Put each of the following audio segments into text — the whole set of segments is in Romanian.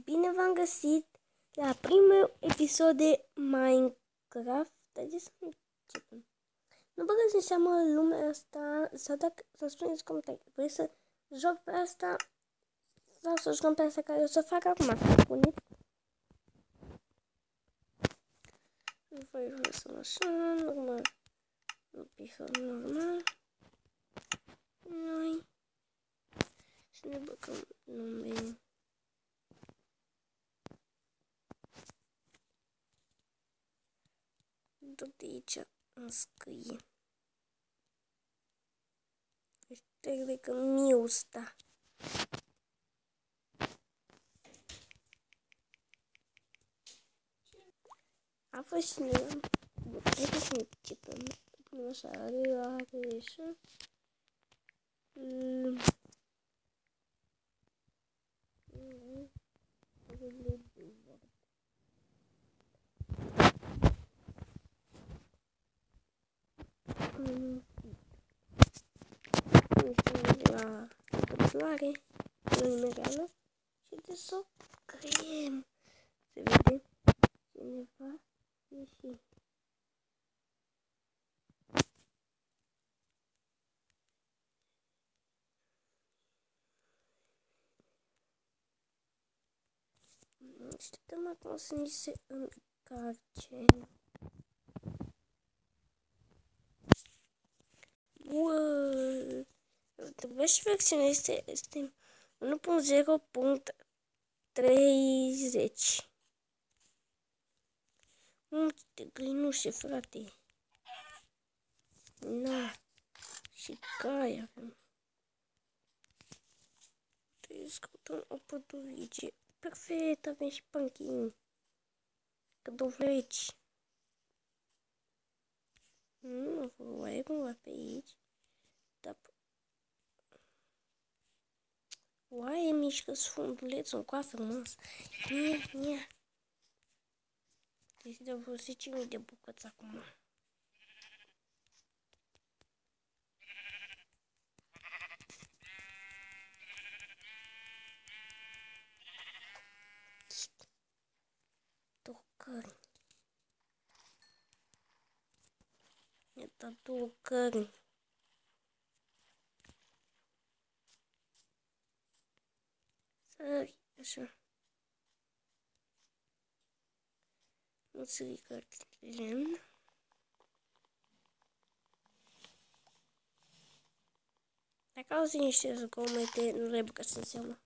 Bine v-am găsit la primul episod de Minecraft. Haideți să începem. Nu băgați în seamă lumea asta, sau dacă să spuneți comentarii. Vrei să joc pe asta sau să jucăm pe asta care o să fac acum? Spuneți. Voi lăsăm așa, normal. Normal. Noi să ne băgăm nume. Tot de aici înscrie. Trebuie că miusta. A fost cineva. Trebuie să începem. Punem așa, are așa. La căpătoare, numerală și de să o creăm. Se vede cineva ieși. Așteptăm acum să ni se încarce. Wow! Trebuie și versiunea este 1.0.30. Multe găinușe, frate. Na. Și cai avem. Trebuie să căutăm o pădurice. Perfect, avem și panchini. Cădovleci. Nu vă e cumva pe aici. Da. Oaie mișcă sfundulețul, un coa frumos. Nia. Deci de vreo 10.000 de bucăți acum. Cărni. Mi-a dat 2 cărni. Sări, așa. Nu sări cărțile lemn. Dacă auzi niște zgomete, nu le băgați în seamă.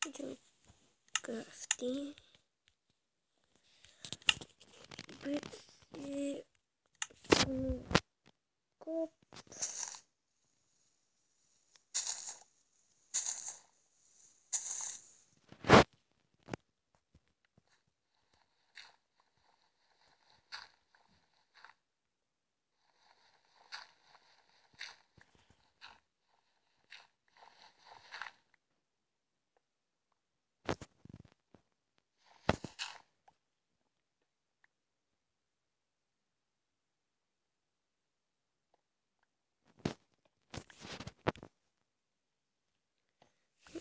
Facem crafting. Bețe. Cop.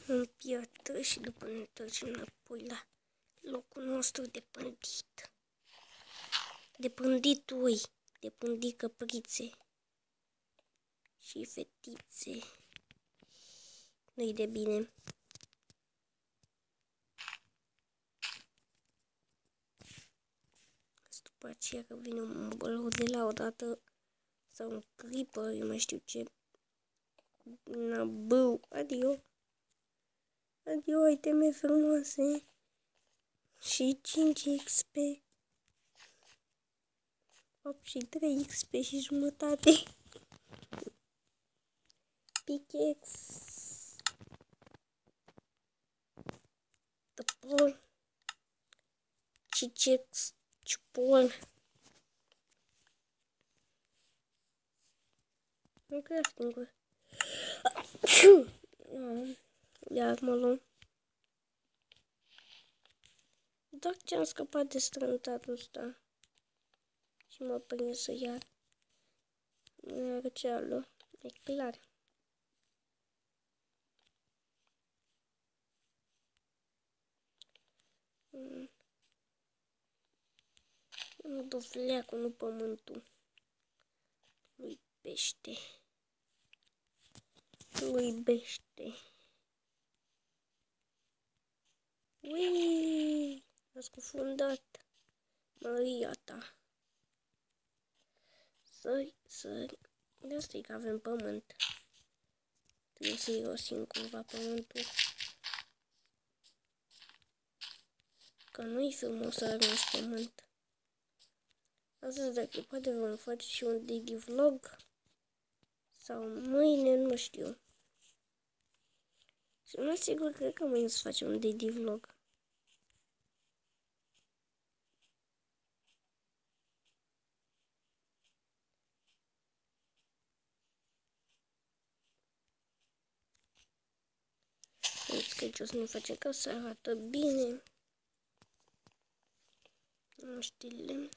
În piatră și după ne întoarcem înapoi la locul nostru de pândit. De pândit ui, de pândit căprițe și fetițe. Nu-i de bine. După aceea că vine un bălău de la o dată sau un creeper, eu mai știu ce. Nabău, adio. Adio, iteme frumoase. Și 5 XP. 8 și 3 XP și jumătate. Pickaxe. Tăpor. Cicex. Ciupol. în crafting-uri. Iar mă luăm. Doar ce am scăpat de strântatul ăsta. Și mă prins să iar. Iar cealaltă. E clar. Nu dă fleacul, nu pământul. Lui pește. Lui bește. Uiii! A scufundat. Măria ta. Sări. De asta e că avem pământ. Trebuie să irosim cumva pământul. Că nu-i frumos să arunci pământ. Astăzi, dacă poate, vom face și un daily vlog. Sau mâine, nu știu. Și nu sigur, cred că mâine să facem un daily vlog. Uite că aici o să ne facem ca să arată bine. Nu știu lemn.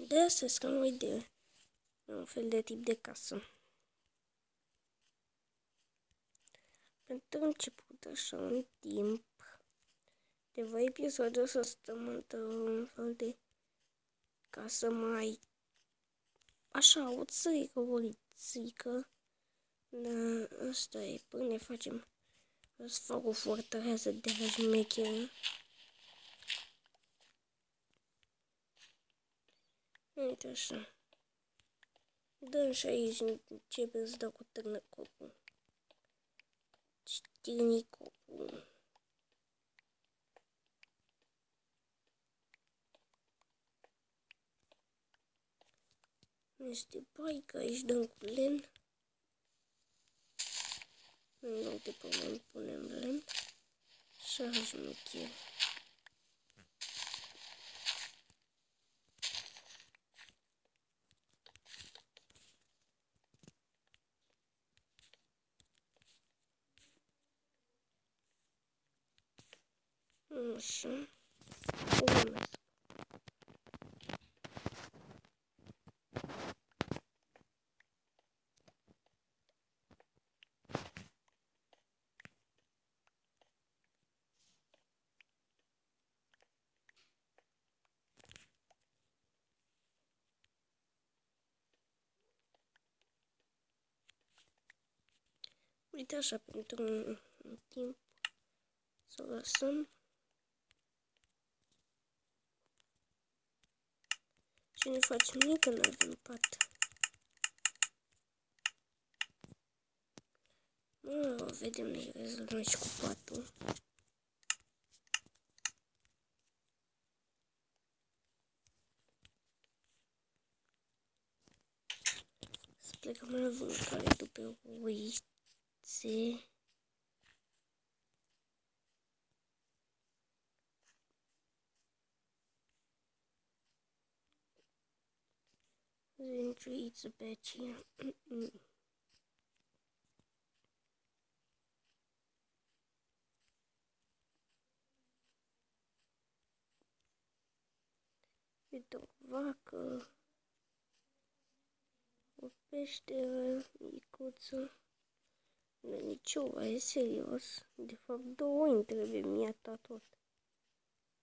De asta să nu de un fel de tip de casă. Pentru început, așa, un timp, de 2 episoade o să stăm într-un fel de casă mai, așa, o țărică, o lițică. Da, asta e, până ne facem, o să fac o fortărează de șmecheră. Uite așa. Dăm și aici, începe să dau cu târnăcopul. Târnicopul. Este baică, aici dăm cu lemn. În loc de pământ punem lemn. Și așa șmecher. Așa. Urmez. Uite așa, pentru un timp să o lăsăm. Și nu facem nimic când avem pat. Vedem noi rezolvăm și cu patul. Să plecăm la vâncare după uițe. Zânciuiță pe aceea. Uite o vacă. O peșteră micuță. Nu nicio, e serios. De fapt, 2 îmi trebuie mie ta tot.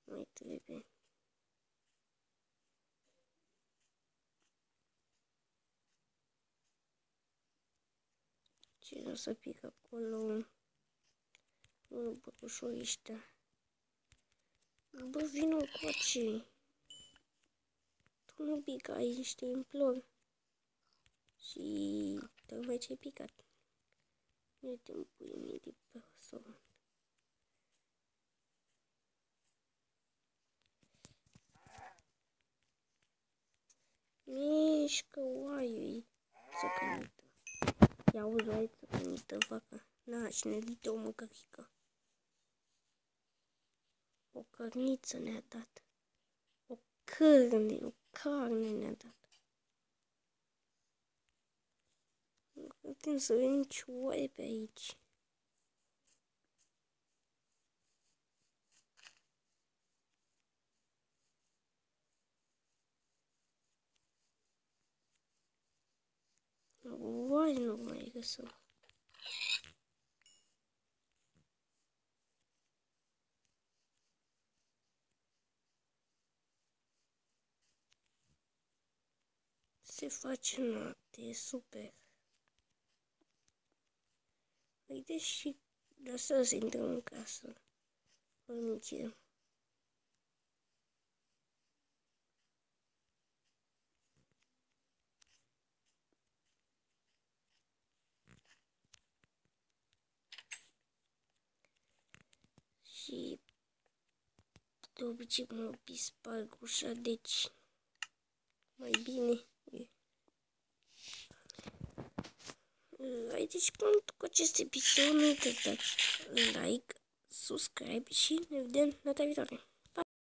Mai trebuie. Ce o să pic acolo? Nu băcușori ăștia. Bă, vină cu acei. Tu nu pica aici, te implor. Și tocmai ce-ai picat. E timpul mii de persoane. Mișcă oaiul țăcănită. Ia auzi oaie țăcănită, vaca. Na, și ne dite o mâncărică. O cărniță ne-a dat. O carne ne-a dat. Nu putem să vedem nici oaie pe aici. Oaie nu mai găsăm. Se face noapte, e super. Haideți și lăsați să intrăm în casă. Dormiție. Și de obicei mă sparg ușa, deci mai bine e. Haideți cu acest episod, nu uitați să dați like, subscribe și ne vedem data viitoare.